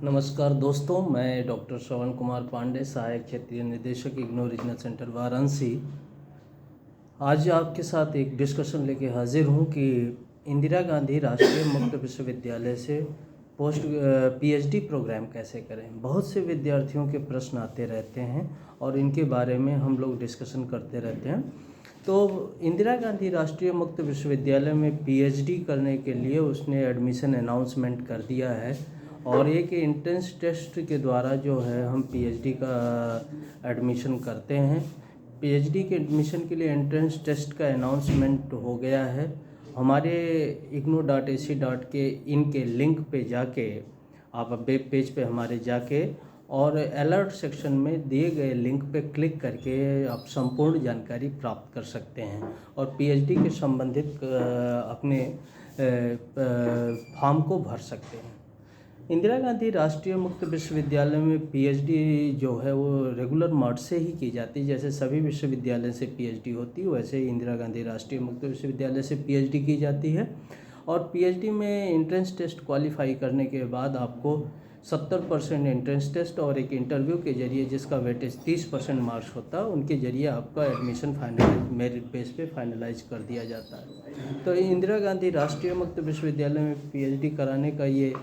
नमस्कार दोस्तों, मैं डॉक्टर श्रवण कुमार पांडे, सहायक क्षेत्रीय निदेशक इग्नू रीजनल सेंटर वाराणसी। आज आपके साथ एक डिस्कशन लेके हाजिर हूँ कि इंदिरा गांधी राष्ट्रीय मुक्त विश्वविद्यालय से पोस्ट पीएचडी प्रोग्राम कैसे करें। बहुत से विद्यार्थियों के प्रश्न आते रहते हैं और इनके बारे में हम लोग डिस्कशन करते रहते हैं। तो इंदिरा गांधी राष्ट्रीय मुक्त विश्वविद्यालय में पीएचडी करने के लिए उसने एडमिशन अनाउंसमेंट कर दिया है और एक एंट्रेंस टेस्ट के द्वारा जो है हम पीएचडी का एडमिशन करते हैं। पीएचडी के एडमिशन के लिए एंट्रेंस टेस्ट का अनाउंसमेंट हो गया है। हमारे ignou.ac.in के लिंक पे जाके आप वेब पेज पे हमारे जाके और अलर्ट सेक्शन में दिए गए लिंक पे क्लिक करके आप संपूर्ण जानकारी प्राप्त कर सकते हैं और पीएचडी के संबंधित अपने फॉर्म को भर सकते हैं। इंदिरा गांधी राष्ट्रीय मुक्त विश्वविद्यालय में पीएचडी जो है वो रेगुलर मोड से ही की जाती है। जैसे सभी विश्वविद्यालय से पीएचडी होती है वैसे ही इंदिरा गांधी राष्ट्रीय मुक्त विश्वविद्यालय से पीएचडी की जाती है। और पीएचडी में एंट्रेंस टेस्ट क्वालिफाई करने के बाद आपको 70% एंट्रेंस टेस्ट और एक इंटरव्यू के जरिए जिसका वेटेज 30% मार्क्स होता है उनके जरिए आपका एडमिशन फाइनलाइज मेरिट बेस पे फाइनलाइज कर दिया जाता है। तो इंदिरा गांधी राष्ट्रीय मुक्त विश्वविद्यालय में पीएचडी कराने का ये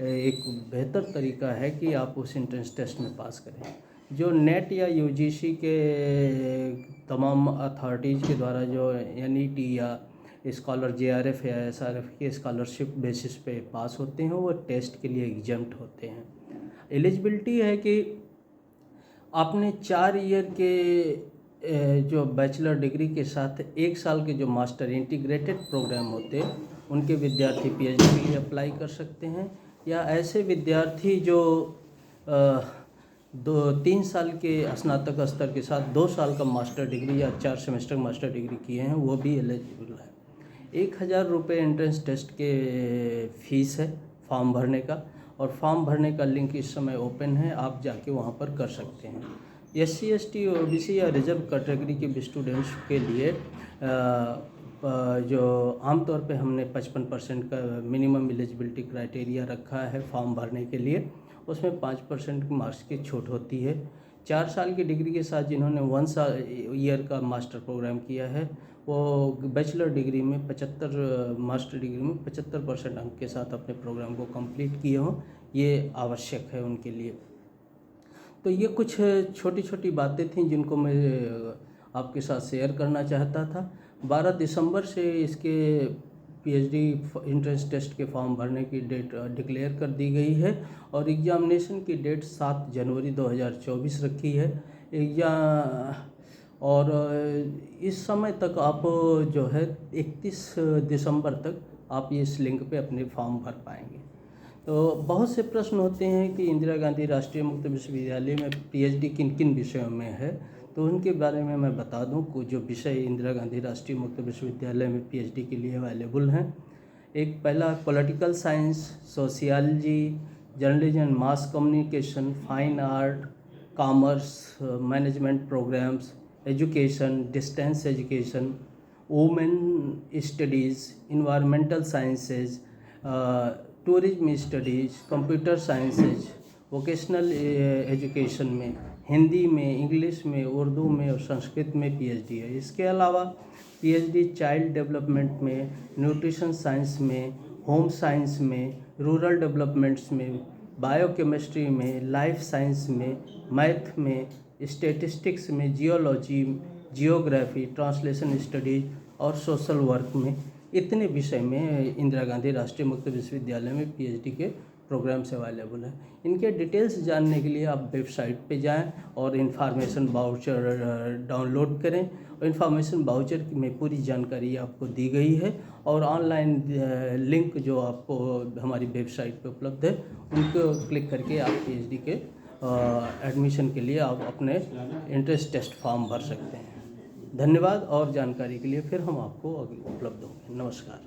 एक बेहतर तरीका है कि आप उस एंट्रेंस टेस्ट में पास करें। जो नेट या यूजीसी के तमाम अथॉरिटीज़ के द्वारा जो एनईटी या स्कॉलर जेआरएफ या एसआरएफ के स्कॉलरशिप बेसिस पे पास होते हैं वो टेस्ट के लिए एग्जाम्प्ट होते हैं। एलिजिबिलिटी है कि आपने 4 ईयर के जो बैचलर डिग्री के साथ 1 साल के जो मास्टर इंटीग्रेटेड प्रोग्राम होते हैं उनके विद्यार्थी पीएचडी के लिए अप्लाई कर सकते हैं, या ऐसे विद्यार्थी जो 2-3 साल के स्नातक स्तर के साथ 2 साल का मास्टर डिग्री या 4 सेमेस्टर मास्टर डिग्री किए हैं वो भी एलिजिबल है। 1000 रुपये एंट्रेंस टेस्ट के फीस है फॉर्म भरने का, और फॉर्म भरने का लिंक इस समय ओपन है, आप जाके वहाँ पर कर सकते हैं। SC ST OBC या रिजर्व कैटेगरी के स्टूडेंट्स के लिए जो आमतौर पे हमने 55% का मिनिमम एलिजिबिलिटी क्राइटेरिया रखा है फॉर्म भरने के लिए, उसमें 5% मार्क्स की छूट होती है। 4 साल की डिग्री के साथ जिन्होंने 1 ईयर का मास्टर प्रोग्राम किया है वो बैचलर डिग्री में 75 मास्टर डिग्री में 75% अंक के साथ अपने प्रोग्राम को कंप्लीट किए हों, ये आवश्यक है उनके लिए। तो ये कुछ छोटी छोटी बातें थीं जिनको मैं आपके साथ शेयर करना चाहता था। 12 दिसंबर से इसके पीएचडी एंट्रेंस टेस्ट के फॉर्म भरने की डेट डिक्लेयर कर दी गई है और एग्जामिनेशन की डेट 7 जनवरी 2024 रखी है। और इस समय तक आप जो है 31 दिसंबर तक आप इस लिंक पे अपने फॉर्म भर पाएंगे। तो बहुत से प्रश्न होते हैं कि इंदिरा गांधी राष्ट्रीय मुक्त विश्वविद्यालय में पीएचडी किन किन विषयों में है, तो उनके बारे में मैं बता दूं कि जो विषय इंदिरा गांधी राष्ट्रीय मुक्त विश्वविद्यालय में पीएचडी के लिए अवेलेबल हैं। एक पहला political science, sociology, journalism and mass communication, fine art, commerce, management programmes, education, distance education, women studies, environmental sciences, tourism studies, computer sciences, vocational education में हिंदी में, इंग्लिश में, उर्दू में और संस्कृत में पीएचडी है। इसके अलावा पीएचडी चाइल्ड डेवलपमेंट में, न्यूट्रिशन साइंस में, होम साइंस में, रूरल डेवलपमेंट्स में, बायोकेमिस्ट्री में, लाइफ साइंस में, मैथ में, स्टैटिस्टिक्स में, जियोलॉजी, जियोग्राफी, ट्रांसलेशन स्टडीज और सोशल वर्क में, इतने विषय में इंदिरा गांधी राष्ट्रीय मुक्त विश्वविद्यालय में पीएचडी के प्रोग्राम्स अवेलेबल है। इनके डिटेल्स जानने के लिए आप वेबसाइट पे जाएं और इन्फॉर्मेशन वाउचर डाउनलोड करें। और इन्फॉर्मेशन वाउचर में पूरी जानकारी आपको दी गई है और ऑनलाइन लिंक जो आपको हमारी वेबसाइट पे उपलब्ध है उनको क्लिक करके आप पीएचडी के एडमिशन के लिए आप अपने एंट्रेंस टेस्ट फॉर्म भर सकते हैं। धन्यवाद, और जानकारी के लिए फिर हम आपको उपलब्ध होंगे। नमस्कार।